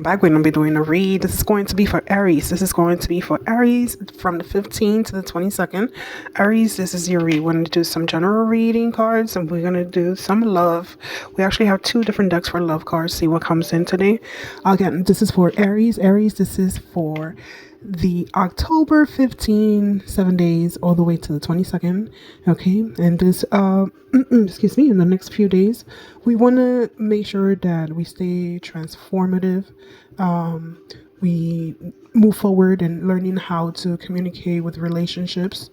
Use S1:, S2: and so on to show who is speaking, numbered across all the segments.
S1: Back, we're going to be doing a read. This is going to be for Aries. This is going to be for Aries from the 15th to the 22nd. Aries, this is your read. We're going to do some general reading cards, and we're going to do some love. We actually have two different decks for love cards. See what comes in today. Again, this is for Aries. Aries, this is for the October 15, 7 days, all the way to the 22nd. Okay, and this excuse me, in the next few days we want to make sure that we stay transformative. We move forward and learning how to communicate with relationships,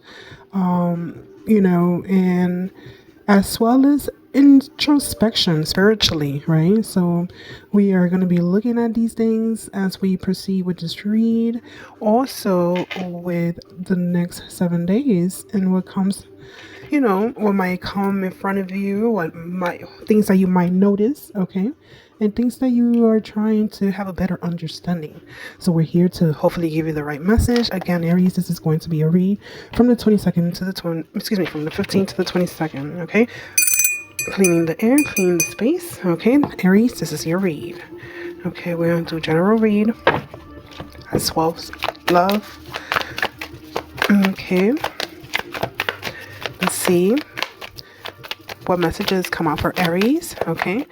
S1: and as well as introspection spiritually, right? So we are going to be looking at these things as we proceed with this read, also with the next 7 days and what comes, what might come in front of you, what might things that you might notice, okay, and things that you are trying to have a better understanding. So we're here to hopefully give you the right message. Again, Aries, this is going to be a read from the 22nd to the from the 15th to the 22nd. Okay, cleaning the air, cleaning the space. Okay, Aries, this is your read. Okay, we're gonna do general read as well as love. Okay, let's see what messages come out for Aries. Okay,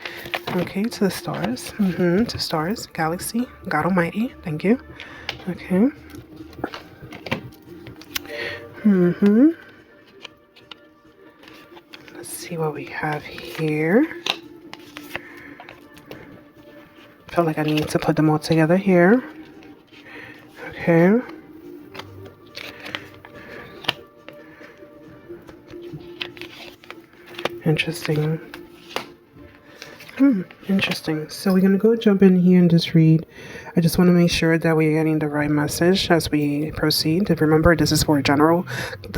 S1: to the stars. To stars, galaxy, God Almighty. Thank you. Okay. Let's see what we have here. Feel like I need to put them all together here. Okay. Interesting. Interesting. So we're gonna go jump in here and just read. I just want to make sure that we're getting the right message as we proceed. Remember, this is for the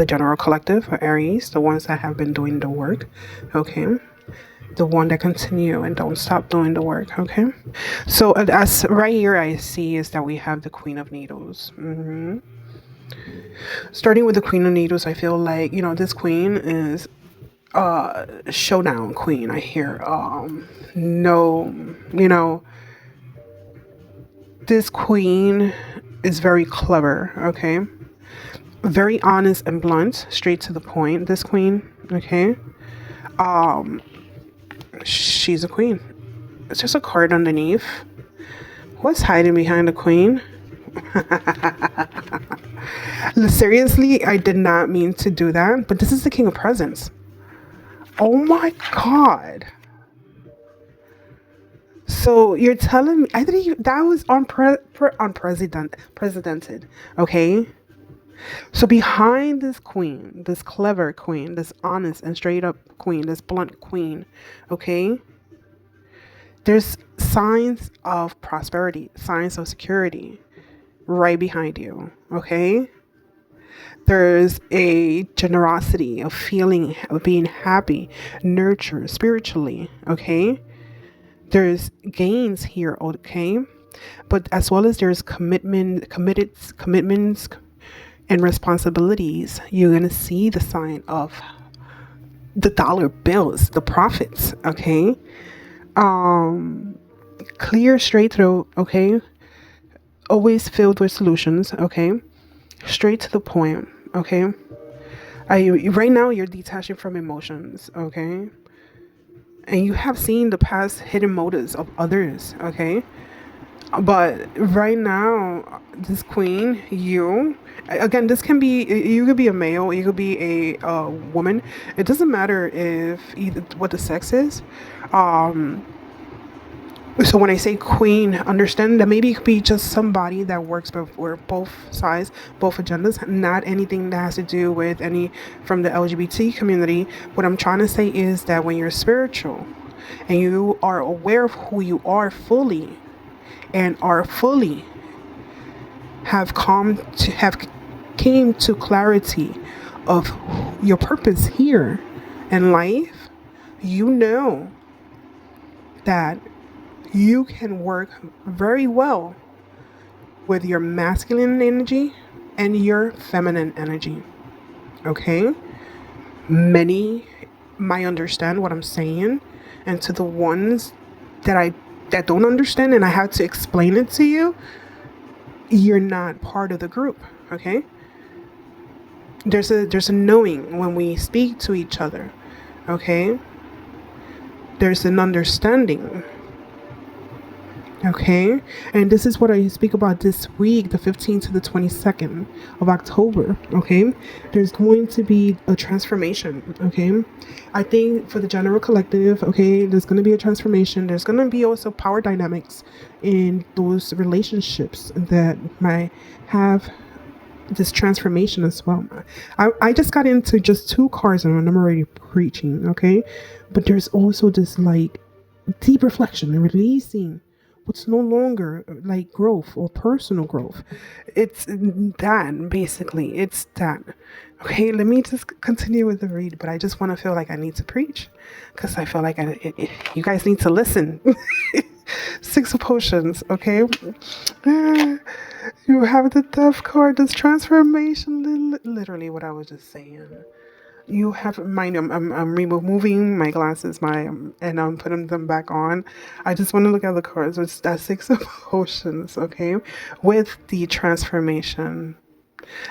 S1: general collective, for Aries, the ones that have been doing the work. Okay. The one that continue and don't stop doing the work. Okay. So as right here I see is that we have the Queen of Needles. Starting with the Queen of Needles, I feel like, this queen is showdown queen. I hear no, this queen is very clever. Okay, very honest and blunt, straight to the point, this queen. Okay, she's a queen. It's just a card underneath. What's hiding behind the queen? Seriously, I did not mean to do that, but this is the King of Presents. Oh my God. So you're telling me I think that was unprecedented. Okay. So behind this queen, this clever queen, this honest and straight up queen, this blunt queen, okay, there's signs of prosperity, signs of security right behind you. Okay. There's a generosity of feeling, of being happy, nurtured spiritually. Okay. There's gains here. Okay. But as well as there's commitments and responsibilities, you're going to see the sign of the dollar bills, the profits. Okay. Clear, straight throat. Okay. Always filled with solutions. Okay. Straight to the point. Okay. Right now you're detaching from emotions. Okay. And you have seen the past hidden motives of others. Okay. But right now, this queen, again, this can be, you could be a male, you could be a woman. It doesn't matter if either what the sex is. So when I say queen, understand that maybe it could be just somebody that works for both sides, both agendas, not anything that has to do with any from the LGBT community. What I'm trying to say is that when you're spiritual and you are aware of who you are fully and are fully have came to clarity of your purpose here in life, you know that you can work very well with your masculine energy and your feminine energy. Okay? Many might understand what I'm saying, and to the ones that I that don't understand and I have to explain it to you, you're not part of the group, okay? There's a knowing when we speak to each other, okay? There's an understanding. Okay, and this is what I speak about this week, the 15th to the 22nd of October. Okay, there's going to be a transformation. Okay, I think for the general collective, okay, there's going to be a transformation. There's going to be also power dynamics in those relationships that might have this transformation as well. I just got into just 2 cards and I'm already preaching. Okay, but there's also this like deep reflection and releasing what's no longer like growth or personal growth. It's that, basically. It's that. Okay, let me just continue with the read, but I just want to feel like I need to preach because I feel like you guys need to listen. 6 of Potions, okay? You have the Death card, this transformation, literally what I was just saying. You have mind. I'm removing my glasses, and I'm putting them back on. I just want to look at the cards. It's that 6 of Potions, okay, with the transformation.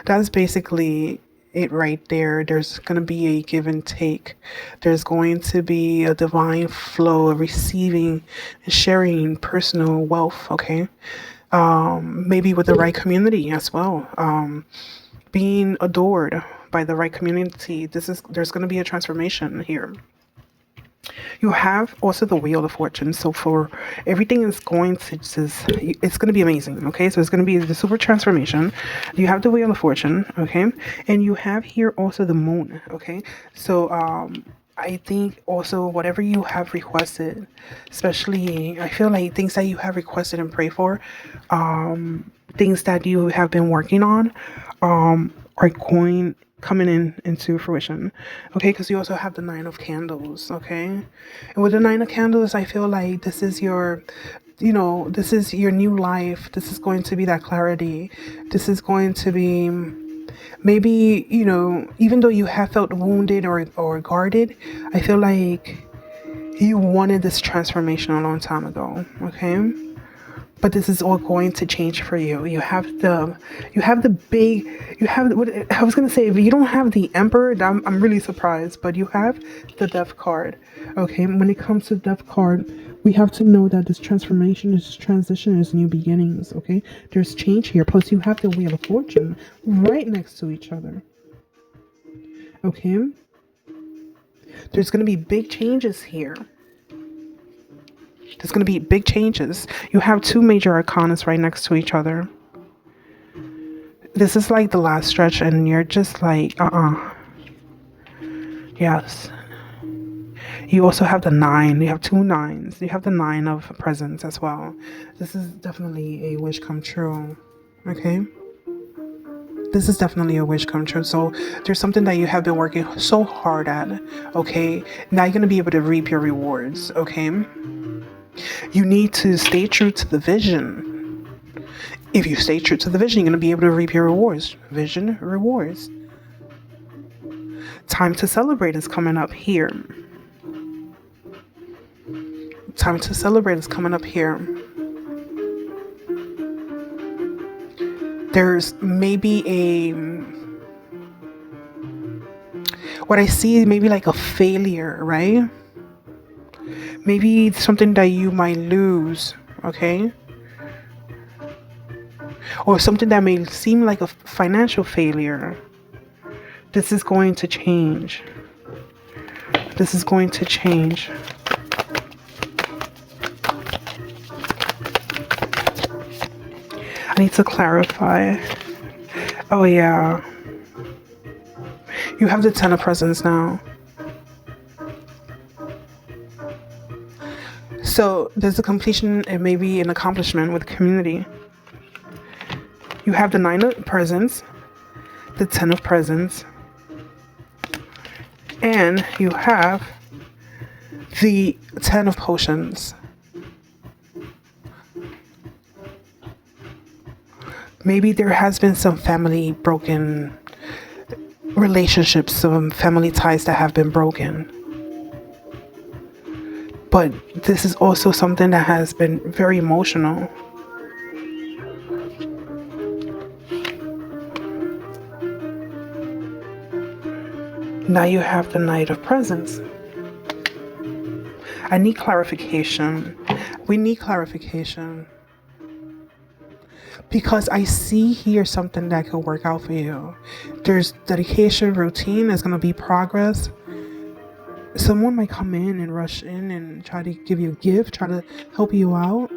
S1: That's basically it right there. There's going to be a give and take. There's going to be a divine flow of receiving and sharing personal wealth, okay? Maybe with the right community as well. Being adored by the right community. There's going to be a transformation here. You have also the Wheel of Fortune. So for everything is going to just, it's going to be amazing. Okay, so it's going to be the super transformation. You have the Wheel of Fortune. Okay, and you have here also the Moon. Okay, so I think also whatever you have requested, especially I feel like things that you have requested and prayed for, things that you have been working on, are coming into fruition. Okay, because you also have the 9 of Candles. Okay, and with the 9 of Candles, I feel like this is your, this is your new life. This is going to be that clarity. This is going to be maybe, even though you have felt wounded or guarded, I feel like you wanted this transformation a long time ago. Okay, but this is all going to change for you. You have what I was going to say, if you don't have the Emperor, I'm really surprised, but you have the Death card. Okay, when it comes to the Death card, we have to know that this transformation, this transition is new beginnings. Okay, there's change here. Plus you have the Wheel of Fortune right next to each other. Okay, there's going to be big changes here. There's going to be big changes. You have 2 major arcanas right next to each other. This is like the last stretch and you're just like, Yes. You also have the 9. You have 2 9s. You have the 9 of Presents as well. This is definitely a wish come true. Okay? This is definitely a wish come true. So there's something that you have been working so hard at. Okay? Now you're going to be able to reap your rewards. Okay? You need to stay true to the vision. If you stay true to the vision, you're going to be able to reap your rewards. Vision, rewards. Time to celebrate is coming up here. Time to celebrate is coming up here. There's maybe what I see, maybe like a failure, right? Maybe something that you might lose, okay? Or something that may seem like a financial failure. This is going to change. This is going to change. I need to clarify. Oh yeah. You have the 10 of Presents now. So there's a completion and maybe an accomplishment with community. You have the 9 of Presents, the 10 of Presents, and you have the 10 of Potions. Maybe there has been some family broken relationships, some family ties that have been broken. But this is also something that has been very emotional. Now you have the Knight of Presents. I need clarification. We need clarification. Because I see here something that could work out for you. There's dedication, routine, there's going to be progress. Someone might come in and rush in and try to give you a gift, try to help you out.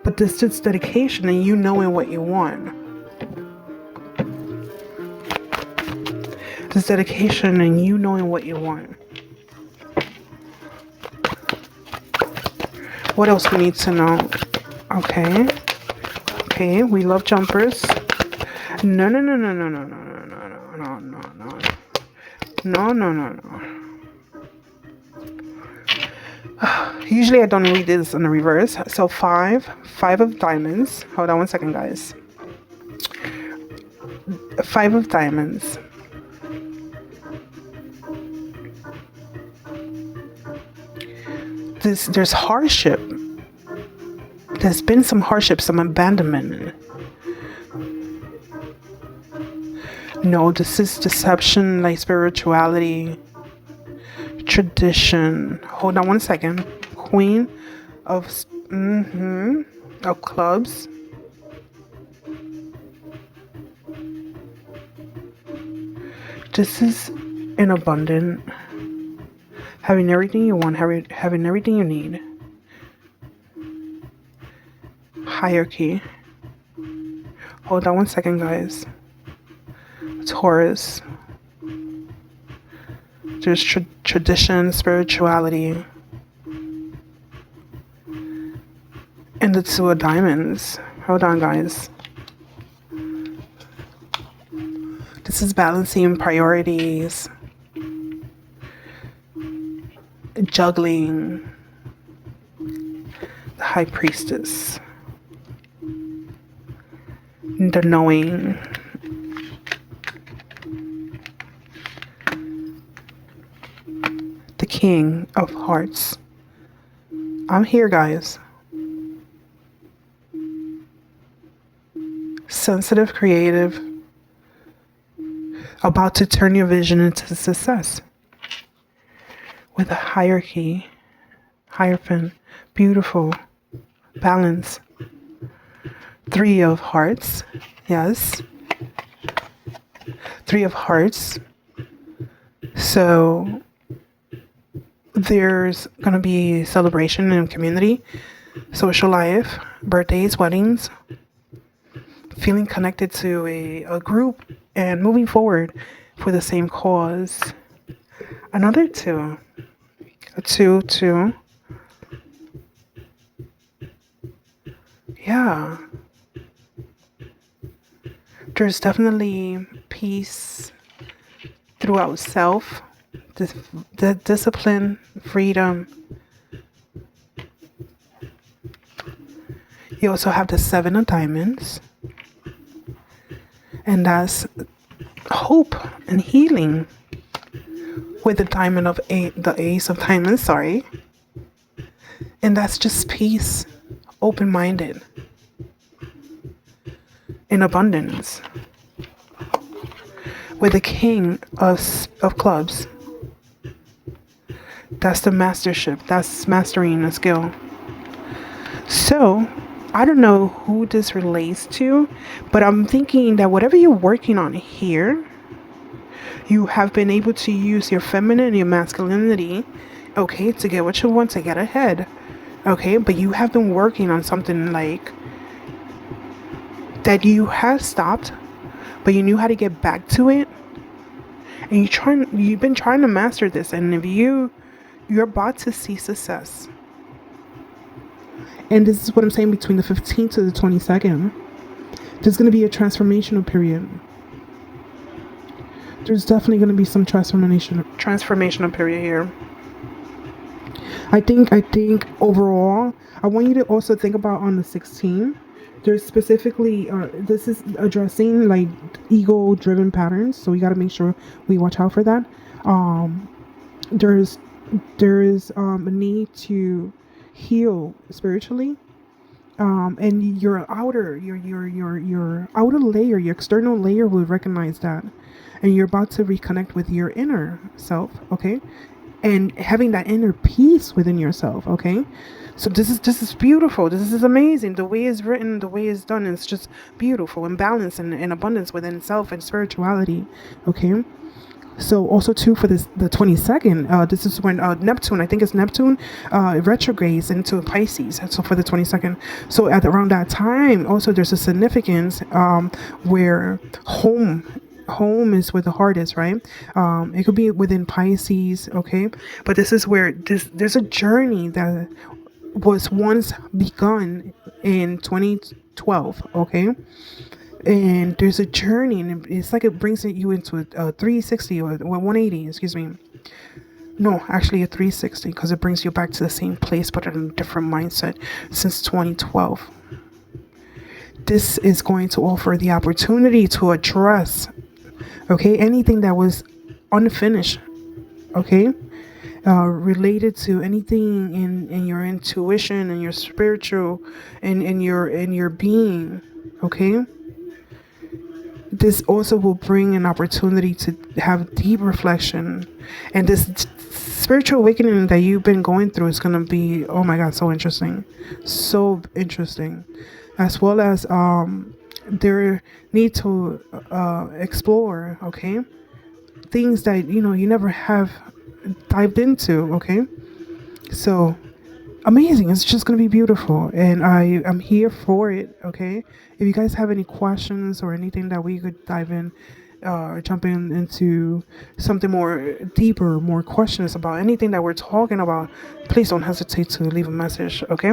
S1: But this is dedication and you knowing what you want. This dedication and you knowing what you want. What else we need to know? Okay. Okay, we love jumpers. No. Usually I don't read this in the reverse. So five of diamonds. Hold on one second, guys. 5 of diamonds. There's hardship. There's been some hardship, some abandonment. No, this is deception, like spirituality, tradition. Hold on one second. Queen of of clubs. This is an abundant, having everything you want, having everything you need. Hierarchy. Hold on one second, guys. Taurus. There's tradition, spirituality. And the 2 of diamonds. Hold on, guys. This is balancing priorities. Juggling. The High Priestess. The knowing. The King of Hearts. I'm here, guys. Sensitive, creative. About to turn your vision into success. With a hierarchy. Hierophant. Beautiful. Balance. 3 of Hearts. Yes. 3 of Hearts. So there's going to be celebration in community, social life, birthdays, weddings, feeling connected to a group and moving forward for the same cause. Another 2. A 2. Yeah. There's definitely peace throughout self, the discipline, freedom. You also have the 7 of diamonds. And that's hope and healing. With the diamond of the Ace of Diamonds, sorry. And that's just peace, open-minded, in abundance. With the King of Clubs, that's the mastership. That's mastering a skill. So, I don't know who this relates to, but I'm thinking that whatever you're working on here, you have been able to use your feminine and your masculinity, okay, to get what you want, to get ahead. Okay, but you have been working on something like that you have stopped, but you knew how to get back to it. And you've been trying to master this, and if you're about to see success. And this is what I'm saying, between the 15th to the 22nd. There's going to be a transformational period. There's definitely going to be some transformational period here. I think overall, I want you to also think about on the 16th. There's specifically, this is addressing like ego-driven patterns, so we got to make sure we watch out for that. There's there is a need to heal spiritually, and your outer layer, your external layer will recognize that, and you're about to reconnect with your inner self. Okay, and having that inner peace within yourself. Okay, so this is beautiful. This is amazing. The way it's written, the way it's done, it's just beautiful and balance and abundance within self and spirituality. Okay, so also too for this the 22nd, this is when Neptune, I think it's Neptune, retrogrades into Pisces. So for the 22nd, so at around that time also there's a significance, where home is where the heart is, right? It could be within Pisces. Okay, but this is where there's a journey that was once begun in 2012. Okay, and there's a journey, and it's like it brings you into a 360 or 180, excuse me. No, actually a 360, because it brings you back to the same place but in a different mindset. Since 2012, this is going to offer the opportunity to address, okay, anything that was unfinished. Okay, related to anything in your intuition and your spiritual and in your being. Okay, this also will bring an opportunity to have deep reflection, and this spiritual awakening that you've been going through is going to be, oh my god, so interesting, so interesting, as well as there need to explore, okay, things that you never have dived into. Okay, so amazing. It's just going to be beautiful. And I'm here for it. Okay. If you guys have any questions or anything that we could dive in, jump into something more deeper, more questions about anything that we're talking about, please don't hesitate to leave a message. Okay.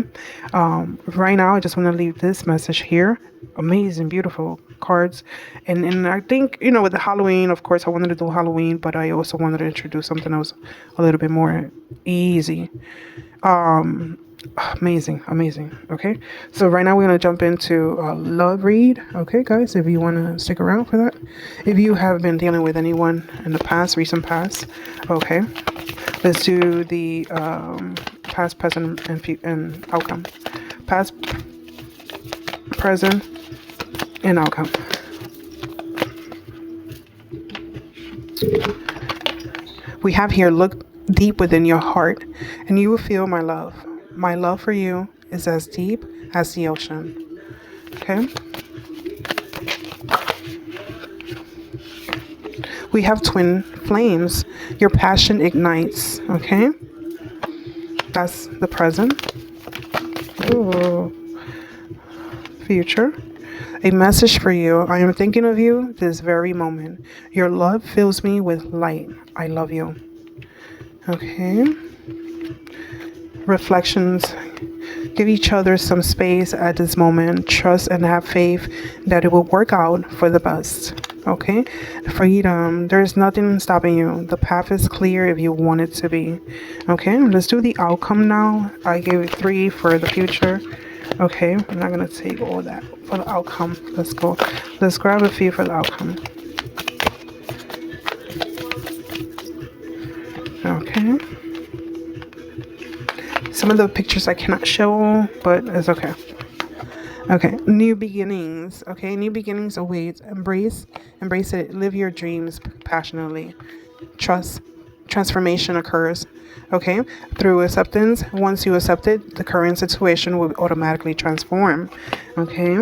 S1: Right now, I just want to leave this message here. Amazing, beautiful cards. And I think, with the Halloween, of course, I wanted to do Halloween, but I also wanted to introduce something that was a little bit more easy. Amazing, amazing. Okay, so right now we're gonna jump into a love read. Okay, guys, if you want to stick around for that, if you have been dealing with anyone in the past, recent past, okay, let's do the past, present, and outcome. Past, present, and outcome. We have here, look deep within your heart, and you will feel my love. My love for you is as deep as the ocean. Okay? We have twin flames. Your passion ignites. Okay? That's the present. Ooh. Future. A message for you. I am thinking of you this very moment. Your love fills me with light. I love you. Okay. Reflections. Give each other some space at this moment. Trust and have faith that it will work out for the best. Okay? Freedom. There's nothing stopping you. The path is clear if you want it to be. Okay? Let's do the outcome now. I gave 3 for the future. Okay? I'm not going to take all that for the outcome. Let's go. Let's grab a few for the outcome. Okay. Some of the pictures I cannot show, but it's okay. Okay, new beginnings. Okay, new beginnings await. Embrace it. Live your dreams passionately. Trust. Transformation occurs. Okay, through acceptance. Once you accept it, the current situation will automatically transform. Okay,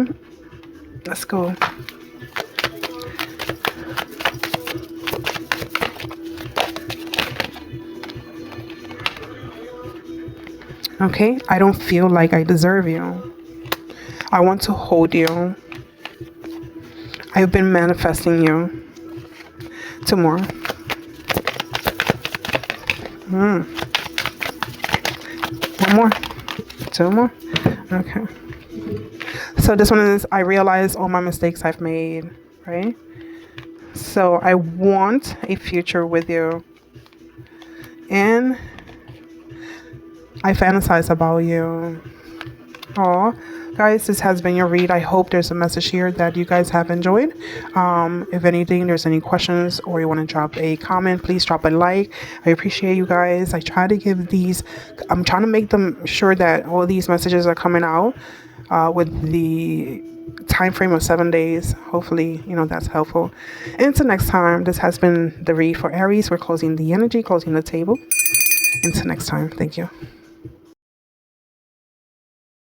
S1: let's go. Okay, I don't feel like I deserve you. I want to hold you. I've been manifesting you. 2 more. One more. 2 more. Okay. So this one is, I realize all my mistakes I've made, right? So I want a future with you. And I fantasize about you. Aw, guys, this has been your read. I hope there's a message here that you guys have enjoyed. If anything, there's any questions or you want to drop a comment, please drop a like. I appreciate you guys. I try to give these, I'm trying to make them sure that all these messages are coming out with the time frame of 7 days. Hopefully, that's helpful. And until next time, this has been the read for Aries. We're closing the energy, closing the table. Until next time, thank you.